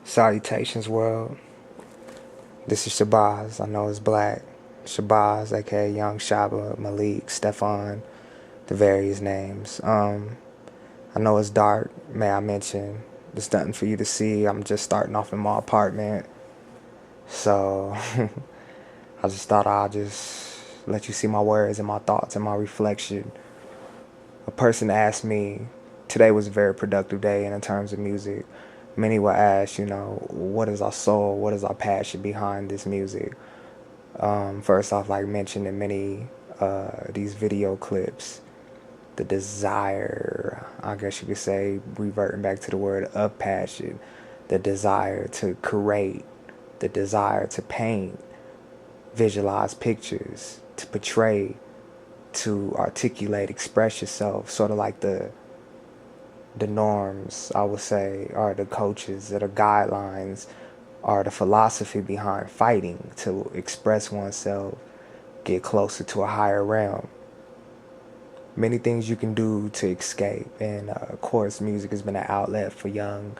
Salutations, world. This is Sshabazz. I know it's black. Sshabazz, aka Young Shaba, Malik, Stefan, the various names. I know it's dark. May I mention, there's nothing for you to see. I'm just starting off in my apartment. So, I just thought I'd just let you see my words and my thoughts and my reflection. A person asked me, today was a very productive day in terms of music. Many will ask, what is our soul? What is our passion behind this music? First off, like mentioned in many these video clips, the desire, I guess you could say, reverting back to the word of passion, the desire to create, the desire to paint, visualize pictures, to portray, to articulate, express yourself, sort of like the norms, I would say, are the coaches, that are guidelines, are the philosophy behind fighting, to express oneself, get closer to a higher realm. Many things you can do to escape, and of course music has been an outlet for young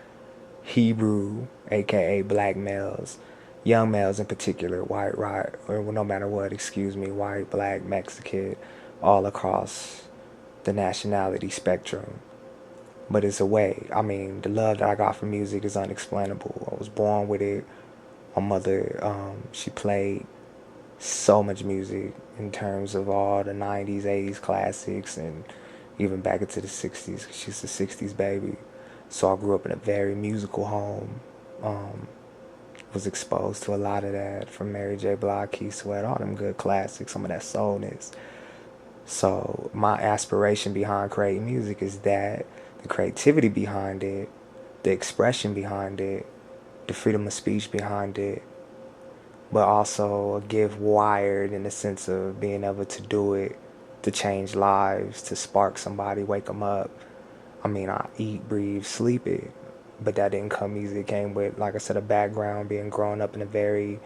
Hebrew, aka black males, young males in particular, white, right, or no matter what, white, black, Mexican, all across the nationality spectrum. But it's a way. I mean, the love that I got for music is unexplainable. I was born with it. My mother, she played so much music in terms of all the 90s, 80s classics, and even back into the 60s, because she's a 60s baby. So I grew up in a very musical home. Was exposed to a lot of that, from Mary J. Blige, Keith Sweat, all them good classics, some of that soulness. So my aspiration behind creating music is that the creativity behind it, the expression behind it, the freedom of speech behind it, but also a gift wired in the sense of being able to do it, to change lives, to spark somebody, wake them up. I mean, I eat, breathe, sleep it, but that didn't come easy. It came with, like I said, a background, being grown up in a very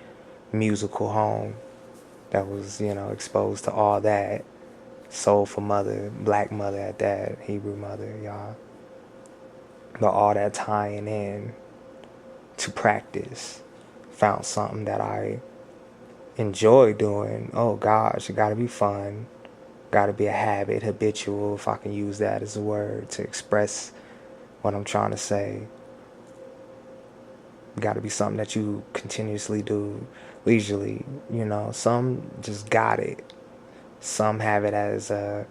musical home that was, exposed to all that. Soulful mother, black mother at that, Hebrew mother, y'all. But all that tying in to practice, found something that I enjoy doing. Oh gosh, it gotta be fun, gotta be a habit, habitual, if I can use that as a word to express what I'm trying to say. Gotta be something that you continuously do leisurely. Some just got it. Some have it as a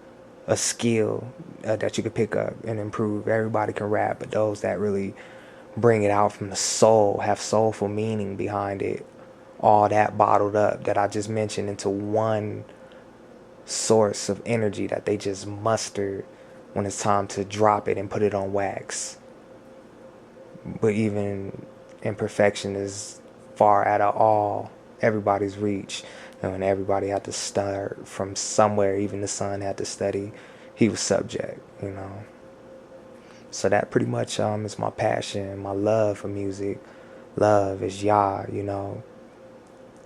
skill that you could pick up and improve. Everybody can rap, but those that really bring it out from the soul, have soulful meaning behind it, all that bottled up that I just mentioned into one source of energy that they just muster when it's time to drop it and put it on wax. But even imperfection is far out of all everybody's reach, and everybody had to start from somewhere. Even the son had to study. He was subject, So that pretty much is my passion, my love for music. Love is Yah,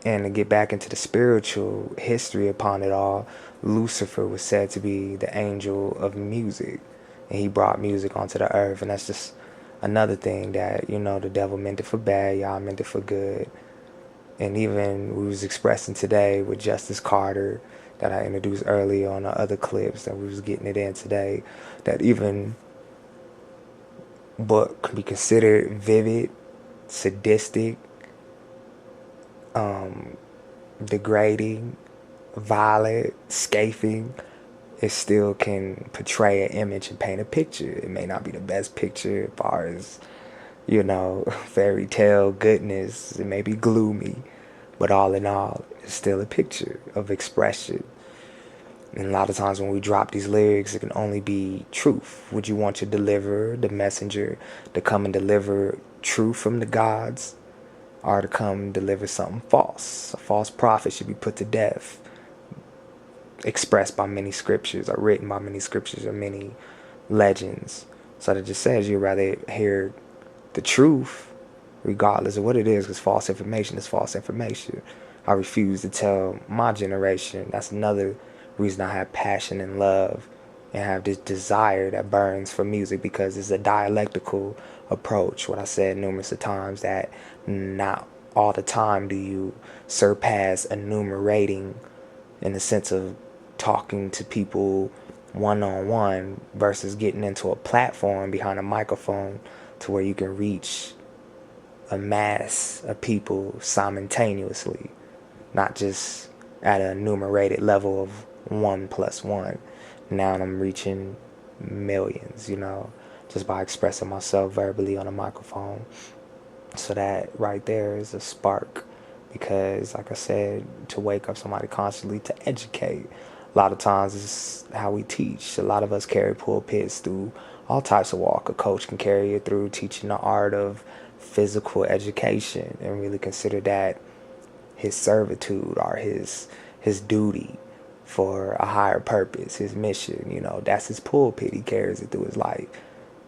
And to get back into the spiritual history upon it all, Lucifer was said to be the angel of music, and he brought music onto the earth. And that's just another thing that, the devil meant it for bad, Yah meant it for good. And even we was expressing today with Justice Carter, that I introduced earlier on the other clips that we was getting it in today, that even what could be considered vivid, sadistic, degrading, violent, scathing, it still can portray an image and paint a picture. It may not be the best picture as far as, fairy tale goodness. It may be gloomy, but all in all, it's still a picture of expression. And a lot of times when we drop these lyrics, it can only be truth. Would you want your deliverer, the messenger, to come and deliver truth from the gods, or to come and deliver something false? A false prophet should be put to death, expressed by many scriptures, or written by many scriptures, or many legends. So that just says you'd rather hear the truth, regardless of what it is, because false information is false information. I refuse to tell my generation. That's another reason I have passion and love and have this desire that burns for music, because it's a dialectical approach. What I said numerous of times, that not all the time do you surpass enumerating in the sense of talking to people one-on-one versus getting into a platform behind a microphone to where you can reach a mass of people simultaneously, not just at a enumerated level of 1+1. Now I'm reaching millions, just by expressing myself verbally on a microphone. So that right there is a spark, because like I said, to wake up somebody constantly, to educate. A lot of times it's how we teach. A lot of us carry pulpits through all types of walk. A coach can carry it through teaching the art of physical education and really consider that his servitude or his duty for a higher purpose, his mission. That's his pulpit. He carries it through his life.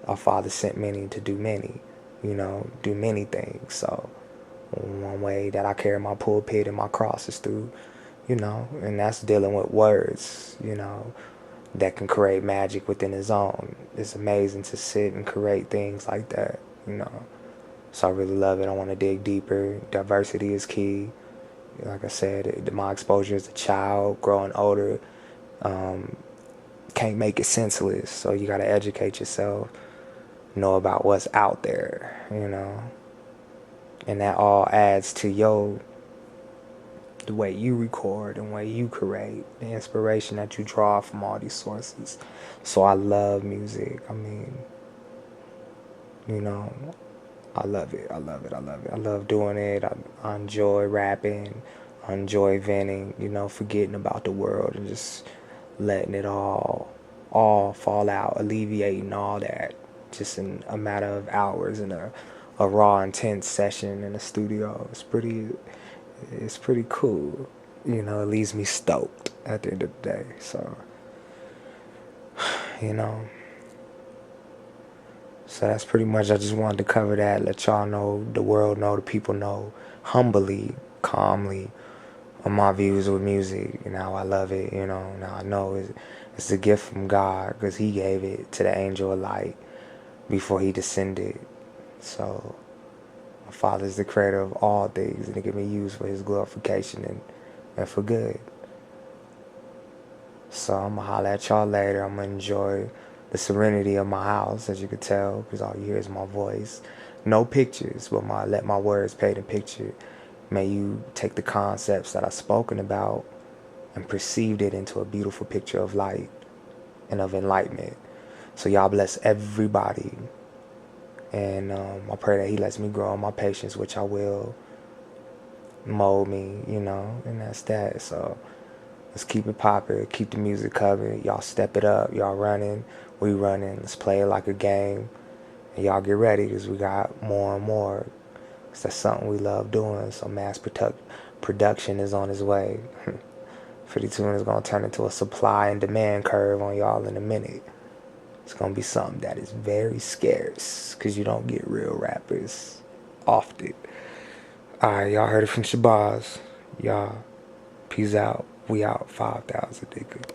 Our Father sent many to do many, do many things. So one way that I carry my pulpit and my cross is through, and that's dealing with words, that can create magic within his own. It's amazing to sit and create things like that. So I really love it. I want to dig deeper. Diversity is key. Like I said, my exposure as a child, growing older, can't make it senseless. So you got to educate yourself, know about what's out there, and that all adds to the way you record and way you create, the inspiration that you draw from all these sources. So I love music. I mean, I love it. I love it. I love it. I love doing it. I enjoy rapping. I enjoy venting, forgetting about the world and just letting it all fall out, alleviating all that just in a matter of hours in a raw, intense session in a studio. It's pretty cool. It leaves me stoked at the end of the day. So, So that's pretty much, I just wanted to cover that, let y'all know, the world know, the people know, humbly, calmly, on my views with music, how I love it, Now I know it's a gift from God, because he gave it to the angel of light before he descended. So my Father is the creator of all things, and it can be used for his glorification and for good. So I'm going to holler at y'all later. I'm going to enjoy the serenity of my house, as you can tell, because all you hear is my voice. No pictures, but let my words paint a picture. May you take the concepts that I've spoken about and perceived it into a beautiful picture of light and of enlightenment. So y'all bless everybody. And I pray that he lets me grow in my patience, which I will. Mold me, and that's that. So let's keep it popping, keep the music covered. Y'all step it up. Y'all running, we running. Let's play it like a game. And y'all get ready, because we got more and more. Because that's something we love doing. So mass production is on its way. Pretty soon it's going to turn into a supply and demand curve on y'all in a minute. It's going to be something that is very scarce, because you don't get real rappers often. Alright, y'all heard it from Sshabazz. Y'all, peace out. We out. 5,000, nigga.